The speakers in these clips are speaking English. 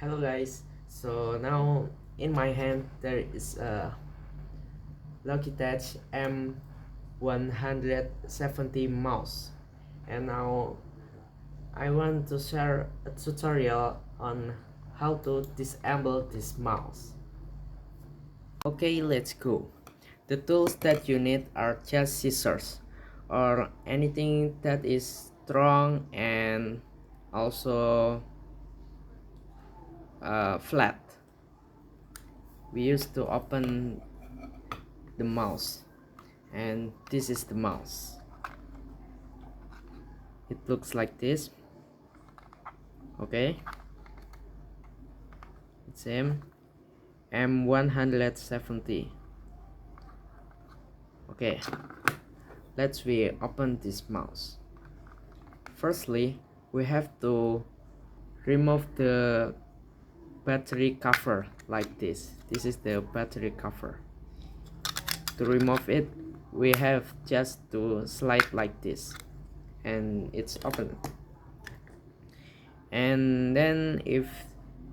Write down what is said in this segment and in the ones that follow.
Hello guys, so now in my hand there is a Logitech M170 mouse, and now I want to share a tutorial on how to disassemble this mouse. Okay, let's go. The tools that you need are just scissors or anything that is strong and also flat. We used to open the mouse, and this is the mouse. It looks like this. Okay, it's M170. Okay, let's open this mouse. Firstly, we have to remove the battery cover like this. This is the battery cover. To remove it, we have just to slide like this, and it's open. And then if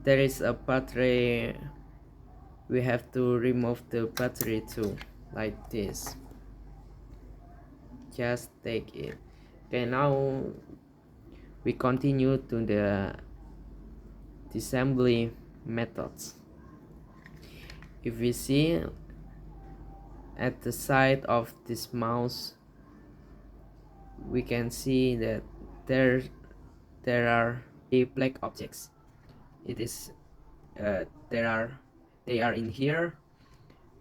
there is a battery, we have to remove the battery too, like this. Just take it. Okay, now we continue to the disassembly methods. If we see at the side of this mouse, we can see that there are black objects. It is they are in here,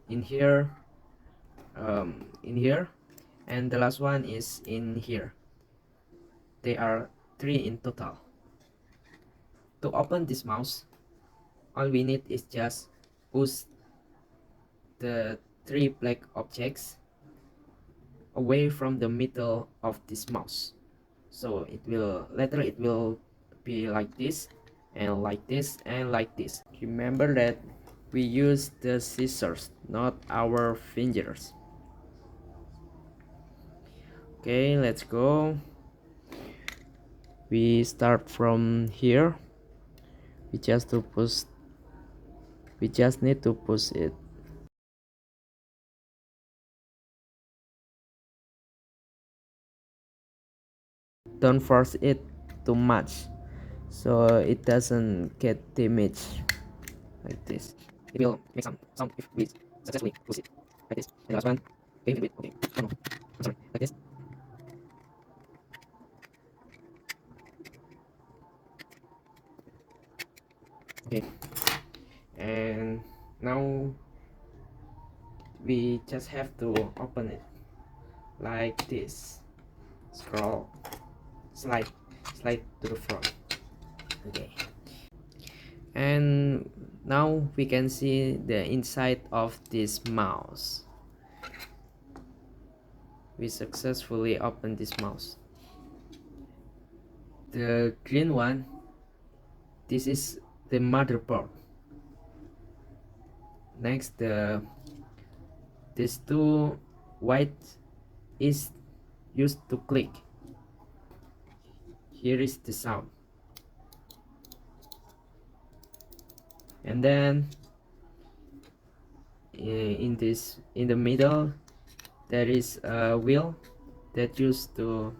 in here, in here, and the last one is in here. They are 3 in total. To open this mouse, all we need is just push the 3 black objects away from the middle of this mouse. So it will be like this and like this and like this. Remember that we use the scissors, not our fingers. Okay, let's go. We start from here. We just need to push it. Don't force it too much so it doesn't get damaged. Like this, it will make some sound if we successfully push it like this. And the last one, okay, wait, okay, oh no, I'm sorry, like this. Okay, and now we just have to open it like this. Scroll, slide to the front. Okay, and now we can see the inside of this mouse. We successfully opened this mouse. The green one, this is the motherboard. Next, these two white is used to click. Here is the sound. And then in the middle there is a wheel that used to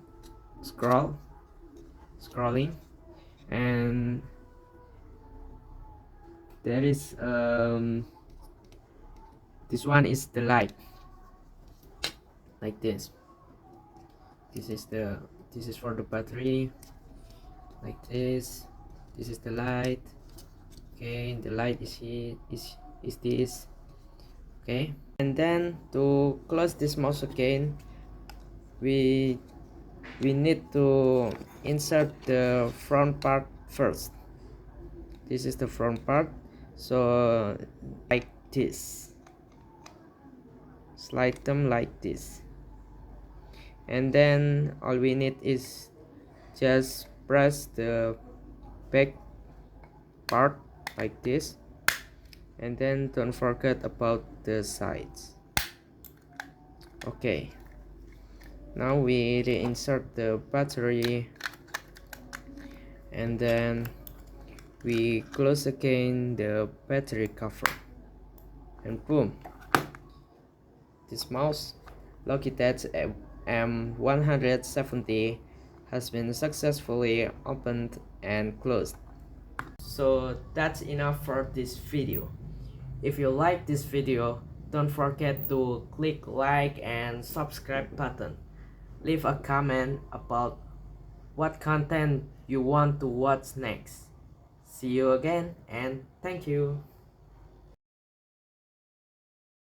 scrolling, and there is this one is the light, like this. This is for the battery, like this. This is the light. Okay, the light is here, is this. Okay, and then to close this mouse again, we need to insert the front part first. This is the front part, so like this, slide them like this, and then all we need is just press the back part like this, and then don't forget about the sides. Okay, now we reinsert the battery, and then We close again the battery cover, and boom, this mouse Logitech M170 has been successfully opened and closed. So that's enough for this video. If you like this video, don't forget to click like and subscribe button. Leave a comment about what content you want to watch next. See you again and thank you.